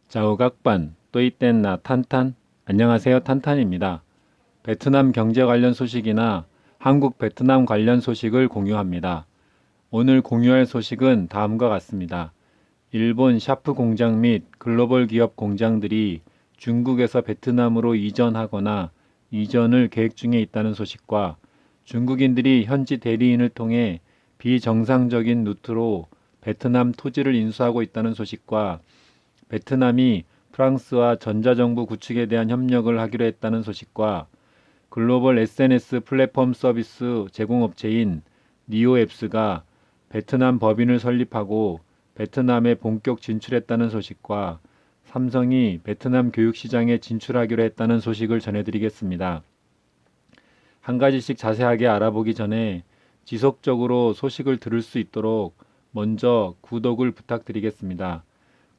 자오각반 또이땐나 탄탄. 안녕하세요, 탄탄입니다. 베트남 경제 관련 소식이나 한국 베트남 관련 소식을 공유합니다. 오늘 공유할 소식은 다음과 같습니다. 일본 샤프 공장 및 글로벌 기업 공장들이 중국에서 베트남으로 이전하거나 이전을 계획 중에 있다는 소식과 중국인들이 현지 대리인을 통해 비정상적인 루트로 베트남 토지를 인수하고 있다는 소식과 베트남이 프랑스와 전자정부 구축에 대한 협력을 하기로 했다는 소식과 글로벌 SNS 플랫폼 서비스 제공업체인 니오앱스가 베트남 법인을 설립하고 베트남에 본격 진출했다는 소식과 삼성이 베트남 교육시장에 진출하기로 했다는 소식을 전해드리겠습니다. 한 가지씩 자세하게 알아보기 전에 지속적으로 소식을 들을 수 있도록 먼저 구독을 부탁드리겠습니다.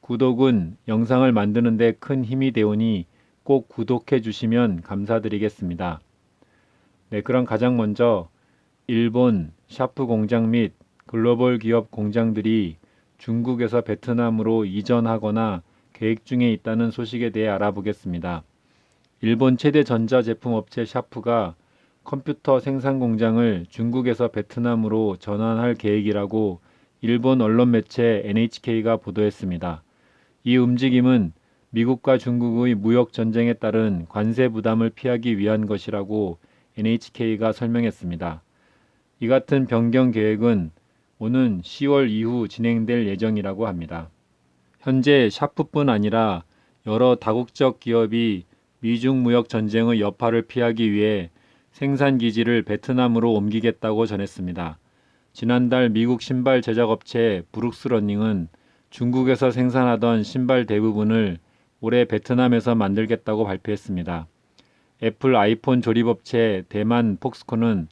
구독은 영상을 만드는 데 큰 힘이 되오니 꼭 구독해 주시면 감사드리겠습니다. 네, 그럼 가장 먼저 일본 샤프 공장 및 글로벌 기업 공장들이 중국에서 베트남으로 이전하거나 계획 중에 있다는 소식에 대해 알아보겠습니다. 일본 최대 전자제품 업체 샤프가 컴퓨터 생산 공장을 중국에서 베트남으로 전환할 계획이라고 일본 언론 매체 NHK가 보도했습니다. 이 움직임은 미국과 중국의 무역 전쟁에 따른 관세 부담을 피하기 위한 것이라고 NHK가 설명했습니다. 이 같은 변경 계획은 오는 10월 이후 진행될 예정이라고 합니다. 현재 샤프뿐 아니라 여러 다국적 기업이 미중 무역 전쟁의 여파를 피하기 위해 생산 기지를 베트남으로 옮기겠다고 전했습니다. 지난달 미국 신발 제작업체 브룩스 러닝은 중국에서 생산하던 신발 대부분을 올해 베트남에서 만들겠다고 발표했습니다. 애플 아이폰 조립업체 대만 폭스콘은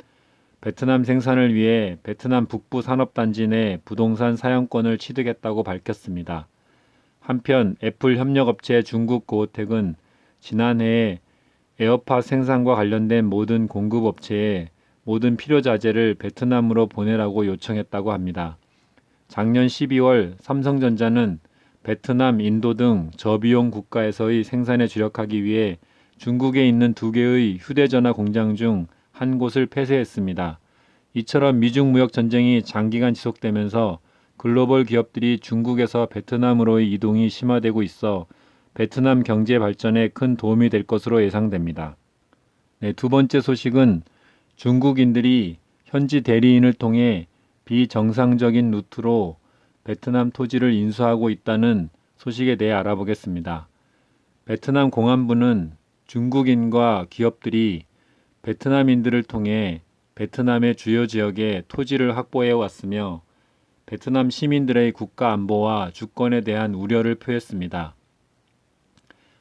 베트남 생산을 위해 베트남 북부 산업단지 내 부동산 사용권을 취득했다고 밝혔습니다. 한편 애플 협력업체 중국 고어텍은 지난해에 에어팟 생산과 관련된 모든 공급업체에 모든 필요자재를 베트남으로 보내라고 요청했다고 합니다. 작년 12월 삼성전자는 베트남, 인도 등 저비용 국가에서의 생산에 주력하기 위해 중국에 있는 2개의 휴대전화 공장 중 한 곳을 폐쇄했습니다. 이처럼 미중 무역 전쟁이 장기간 지속되면서 글로벌 기업들이 중국에서 베트남으로의 이동이 심화되고 있어 베트남 경제 발전에 큰 도움이 될 것으로 예상됩니다. 네, 두 번째 소식은 중국인들이 현지 대리인을 통해 비정상적인 루트로 베트남 토지를 인수하고 있다는 소식에 대해 알아보겠습니다. 베트남 공안부는 중국인과 기업들이 베트남인들을 통해 베트남의 주요 지역에 토지를 확보해 왔으며 베트남 시민들의 국가 안보와 주권에 대한 우려를 표했습니다.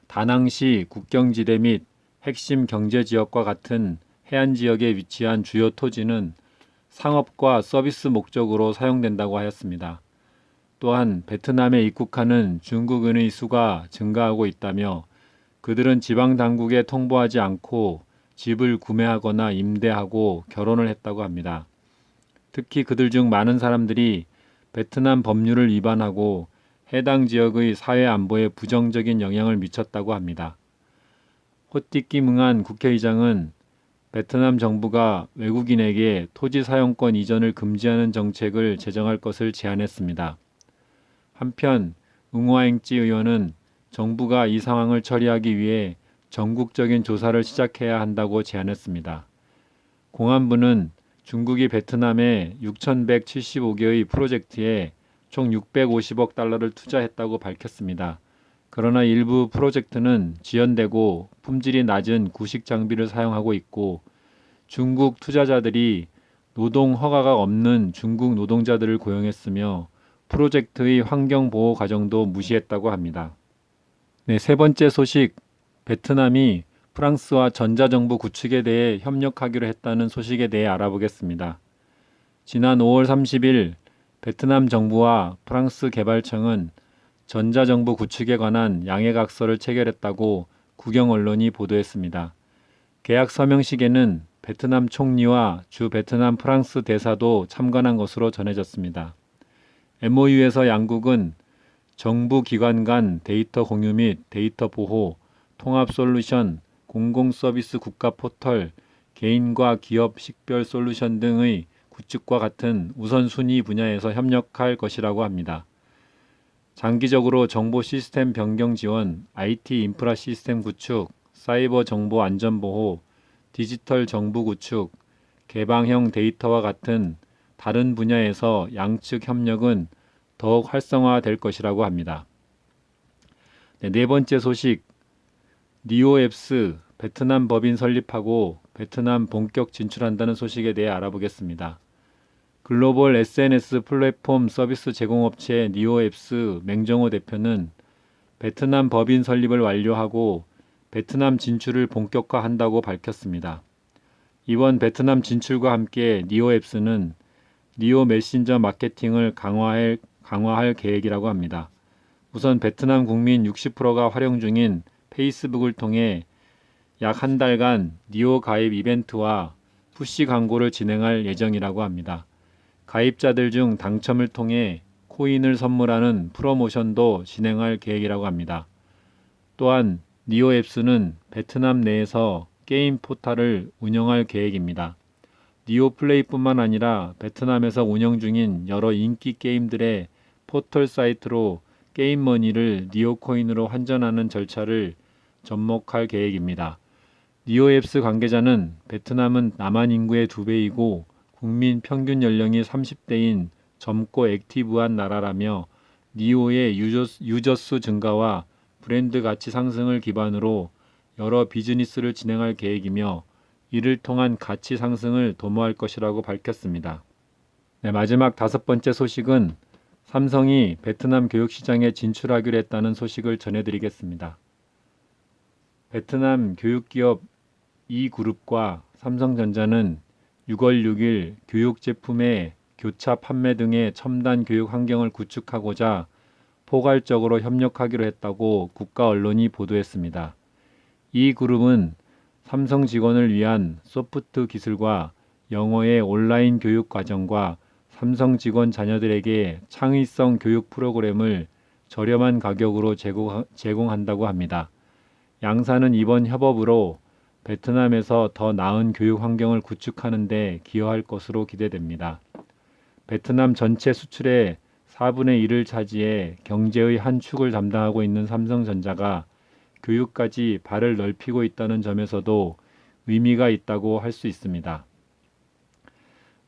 다낭시 국경지대 및 핵심 경제지역과 같은 해안 지역에 위치한 주요 토지는 상업과 서비스 목적으로 사용된다고 하였습니다. 또한 베트남에 입국하는 중국인의 수가 증가하고 있다며 그들은 지방 당국에 통보하지 않고 집을 구매하거나 임대하고 결혼을 했다고 합니다. 특히 그들 중 많은 사람들이 베트남 법률을 위반하고 해당 지역의 사회 안보에 부정적인 영향을 미쳤다고 합니다. 호띠끼 뭉한 국회의장은 베트남 정부가 외국인에게 토지 사용권 이전을 금지하는 정책을 제정할 것을 제안했습니다. 한편 응화앵찌 의원은 정부가 이 상황을 처리하기 위해 전국적인 조사를 시작해야 한다고 제안했습니다. 공안부는 중국이 베트남에 6,175개의 프로젝트에 총 650억 달러를 투자했다고 밝혔습니다. 그러나 일부 프로젝트는 지연되고 품질이 낮은 구식 장비를 사용하고 있고 중국 투자자들이 노동 허가가 없는 중국 노동자들을 고용했으며 프로젝트의 환경보호 과정도 무시했다고 합니다. 네, 세 번째 소식, 베트남이 프랑스와 전자정부 구축에 대해 협력하기로 했다는 소식에 대해 알아보겠습니다. 지난 5월 30일 베트남 정부와 프랑스 개발청은 전자정부 구축에 관한 양해각서를 체결했다고 국영 언론이 보도했습니다. 계약 서명식에는 베트남 총리와 주 베트남 프랑스 대사도 참관한 것으로 전해졌습니다. MOU에서 양국은 정부 기관 간 데이터 공유 및 데이터 보호, 통합 솔루션, 공공 서비스 국가 포털, 개인과 기업 식별 솔루션 등의 구축과 같은 우선순위 분야에서 협력할 것이라고 합니다. 장기적으로 정보 시스템 변경 지원, IT 인프라 시스템 구축, 사이버 정보 안전 보호, 디지털 정부 구축, 개방형 데이터와 같은 다른 분야에서 양측 협력은 더욱 활성화될 것이라고 합니다. 네 번째 소식, 니오앱스 베트남 법인 설립하고 베트남 본격 진출한다는 소식에 대해 알아보겠습니다. 글로벌 SNS 플랫폼 서비스 제공업체 니오앱스 맹정호 대표는 베트남 법인 설립을 완료하고 베트남 진출을 본격화한다고 밝혔습니다. 이번 베트남 진출과 함께 니오앱스는 니오 메신저 마케팅을 강화할 계획이라고 합니다. 우선 베트남 국민 60%가 활용 중인 페이스북을 통해 약 한 달간 니오 가입 이벤트와 푸시 광고를 진행할 예정이라고 합니다. 가입자들 중 당첨을 통해 코인을 선물하는 프로모션도 진행할 계획이라고 합니다. 또한 니오앱스는 베트남 내에서 게임 포탈을 운영할 계획입니다. 니오 플레이뿐만 아니라 베트남에서 운영 중인 여러 인기 게임들의 포털 사이트로 게임 머니를 니오 코인으로 환전하는 절차를 접목할 계획입니다. 니오앱스 관계자는 베트남은 남한 인구의 2배이고 국민 평균 연령이 30대인 젊고 액티브한 나라라며 니오의 유저 수 증가와 브랜드 가치 상승을 기반으로 여러 비즈니스를 진행할 계획이며 이를 통한 가치 상승을 도모할 것이라고 밝혔습니다. 마지막 5번째 소식은 삼성이 베트남 교육시장에 진출하기로 했다는 소식을 전해드리겠습니다. 베트남 교육기업 이그룹과 삼성전자는 6월 6일 교육 제품의 교차 판매 등의 첨단 교육 환경을 구축하고자 포괄적으로 협력하기로 했다고 국가 언론이 보도했습니다. 이 그룹은 삼성 직원을 위한 소프트 기술과 영어의 온라인 교육 과정과 삼성 직원 자녀들에게 창의성 교육 프로그램을 저렴한 가격으로 제공한다고 합니다. 양사는 이번 협업으로 베트남에서 더 나은 교육 환경을 구축하는 데 기여할 것으로 기대됩니다. 베트남 전체 수출의 4분의 1을 차지해 경제의 한 축을 담당하고 있는 삼성전자가 교육까지 발을 넓히고 있다는 점에서도 의미가 있다고 할 수 있습니다.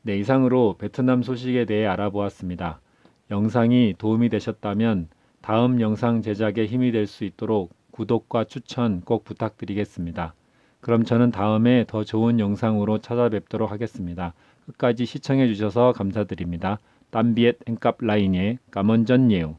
이상으로 베트남 소식에 대해 알아보았습니다. 영상이 도움이 되셨다면 다음 영상 제작에 힘이 될 수 있도록 구독과 추천 꼭 부탁드리겠습니다. 그럼 저는 다음에 더 좋은 영상으로 찾아뵙도록 하겠습니다. 끝까지 시청해 주셔서 감사드립니다. Tạm biệt, hẹn gặp lại nhé. Cảm ơn rất nhiều.